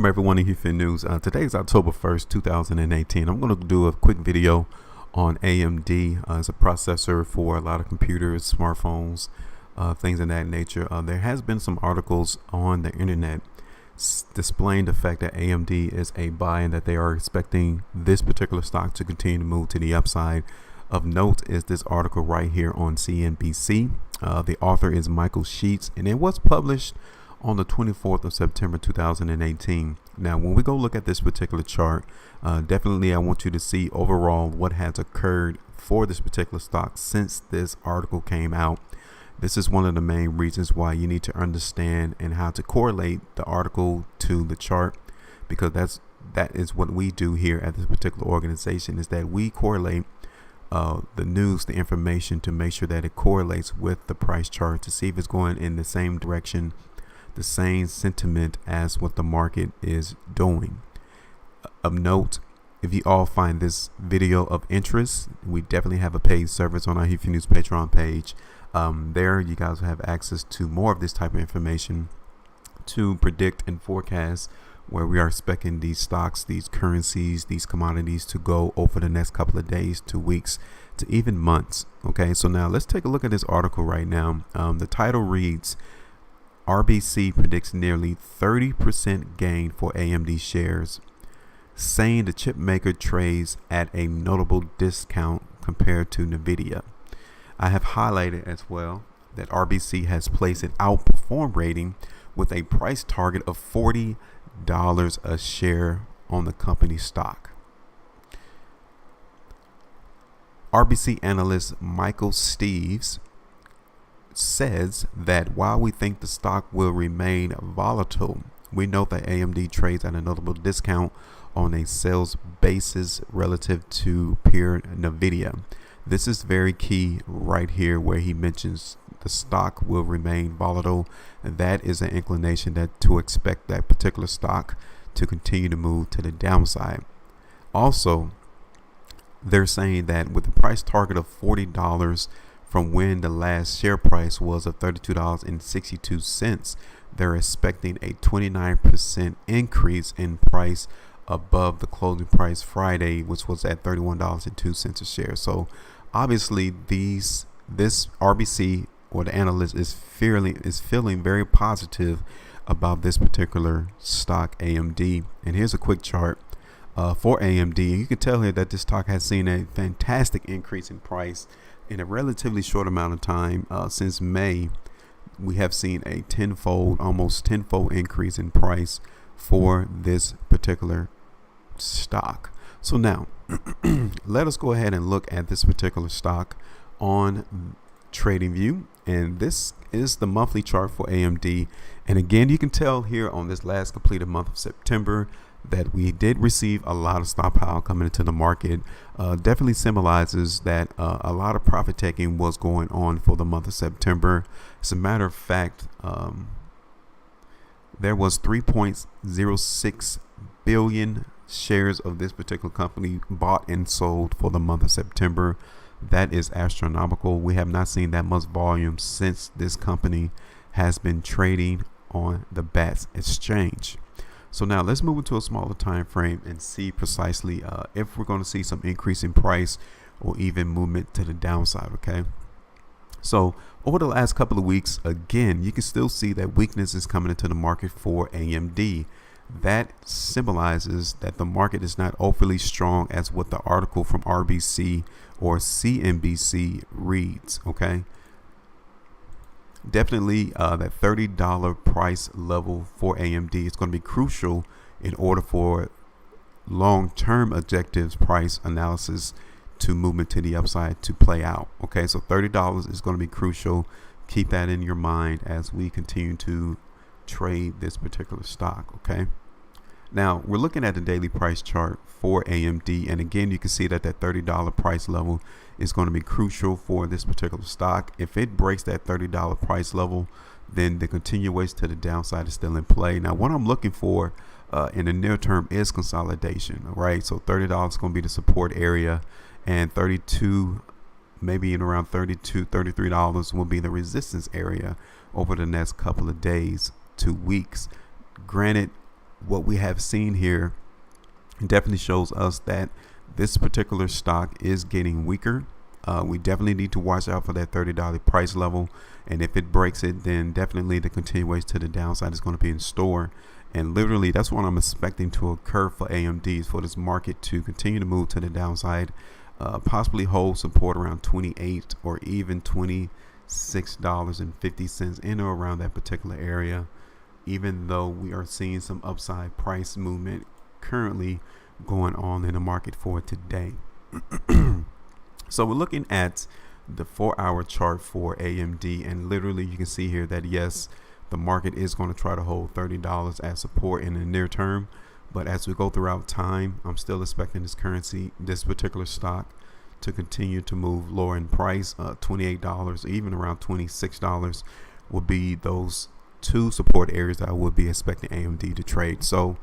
Welcome everyone to HueFin News. Today is October 1st, 2018. I'm going to do a quick video on AMD as a processor for a lot of computers, smartphones, things of that nature. There has been some articles on the internet displaying the fact that AMD is a buy and that they are expecting this particular stock to continue to move to the upside. Of note is this article right here on CNBC. The author is Michael Sheets, and it was published on the 24th of September 2018. Now, when we go look at this particular chart, definitely I want you to see overall what has occurred for this particular stock since this article came out. This is one of the main reasons why you need to understand and how to correlate the article to the chart, because that is what we do here at this particular organization, is that we correlate the news, the information, to make sure that it correlates with the price chart to see if it's going in the same direction, the same sentiment as what the market is doing. Of note, if you all find this video of interest, we definitely have a paid service on our HueFin News Patreon page. There you guys will have access to more of this type of information to predict and forecast where we are expecting these stocks, these currencies, these commodities to go over the next couple of days to weeks to even months. Okay, so now let's take a look at this article right now. The title reads, RBC predicts nearly 30% gain for AMD shares, saying the chip maker trades at a notable discount compared to NVIDIA. I have highlighted as well that RBC has placed an outperform rating with a price target of $40 a share on the company stock. RBC analyst Michael Steves says that while we think the stock will remain volatile, we note that AMD trades at a notable discount on a sales basis relative to peer NVIDIA. This is very key right here where he mentions the stock will remain volatile, and that is an inclination that to expect that particular stock to continue to move to the downside. Also, they're saying that with the price target of $40 from when the last share price was of $32.62, they're expecting a 29% increase in price above the closing price Friday, which was at $31.02 a share. So obviously this RBC, or the analyst, is feeling very positive about this particular stock, AMD. And here's a quick chart for AMD. You can tell here that this stock has seen a fantastic increase in price in a relatively short amount of time. Since May, we have seen a almost tenfold increase in price for this particular stock. So now let us go ahead and look at this particular stock on TradingView, and this is the monthly chart for AMD. And again, you can tell here on this last completed month of September that we did receive a lot of stockpile coming into the market. Definitely symbolizes that a lot of profit taking was going on for the month of September. As a matter of fact, there was 3.06 billion shares of this particular company bought and sold for the month of September. That is astronomical. We have not seen that much volume since this company has been trading on the BATS exchange. So now let's move into a smaller time frame and see precisely if we're going to see some increase in price or even movement to the downside. Okay, so over the last couple of weeks, again, you can still see that weakness is coming into the market for AMD. That symbolizes that the market is not overly strong as what the article from RBC or CNBC reads. Okay, definitely that $30 price level for AMD is going to be crucial in order for long-term objectives price analysis to movement to the upside to play out. Okay, so $30 is going to be crucial. Keep that in your mind as we continue to trade this particular stock. Okay, now we're looking at the daily price chart for AMD, and again, you can see that that $30 price level is going to be crucial for this particular stock. If it breaks that $30 price level, then the continuation to the downside is still in play. Now, what I'm looking for in the near term is consolidation. All right, so $30 is going to be the support area, and 32, maybe in around $32, $33 will be the resistance area over the next couple of days to weeks. Granted, what we have seen here definitely shows us that this particular stock is getting weaker. We definitely need to watch out for that $30 price level, and if it breaks it, then definitely the continuation to the downside is going to be in store. And literally that's what I'm expecting to occur for AMD, for this market to continue to move to the downside, possibly hold support around 28 or even $26.50 in or around that particular area, even though we are seeing some upside price movement currently going on in the market for today. So we're looking at the 4-hour chart for AMD, and literally you can see here that yes, the market is going to try to hold $30 as support in the near term, but as we go throughout time, I'm still expecting this particular stock to continue to move lower in price. $28, even around $26 will be those two support areas that I would be expecting AMD to trade. So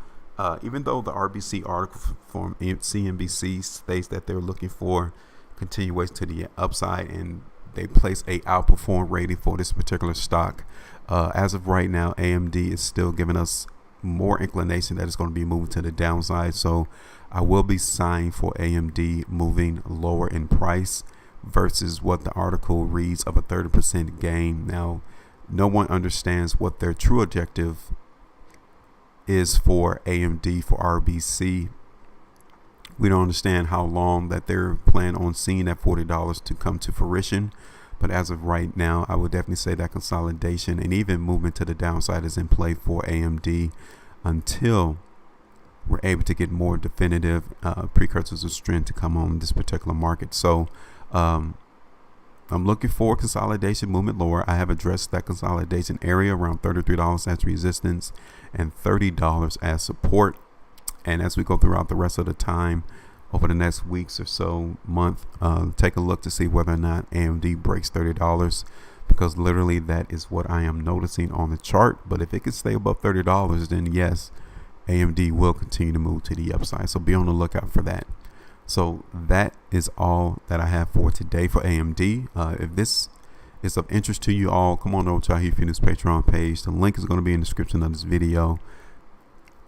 even though the RBC article from CNBC states that they're looking for continuation to the upside and they place a outperform rating for this particular stock, as of right now, AMD is still giving us more inclination that it's going to be moving to the downside. So I will be signed for AMD moving lower in price versus what the article reads of a 30% gain. Now, no one understands what their true objective is for AMD, for RBC. We don't understand how long that they're planning on seeing that $40 to come to fruition. But as of right now, I would definitely say that consolidation and even movement to the downside is in play for AMD until we're able to get more definitive precursors of strength to come on this particular market. So I'm looking for consolidation movement lower. I have addressed that consolidation area around $33 as resistance and $30 as support. And as we go throughout the rest of the time over the next weeks or so, month, take a look to see whether or not AMD breaks $30, because literally that is what I am noticing on the chart. But if it can stay above $30, then yes, AMD will continue to move to the upside. So be on the lookout for that. So that is all that I have for today for AMD. If this is of interest to you all, come on over to our HueFin Patreon page. The link is going to be in the description of this video,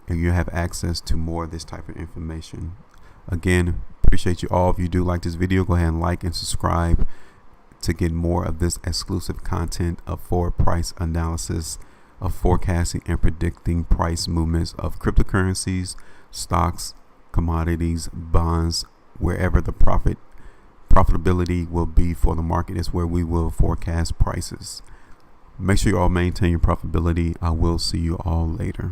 and you have access to more of this type of information. Again, appreciate you all. If you do like this video, go ahead and like and subscribe to get more of this exclusive content of forward price analysis, of forecasting and predicting price movements of cryptocurrencies, stocks, commodities, bonds. Wherever the profitability will be for the market is where we will forecast prices. Make sure you all maintain your profitability. I will see you all later.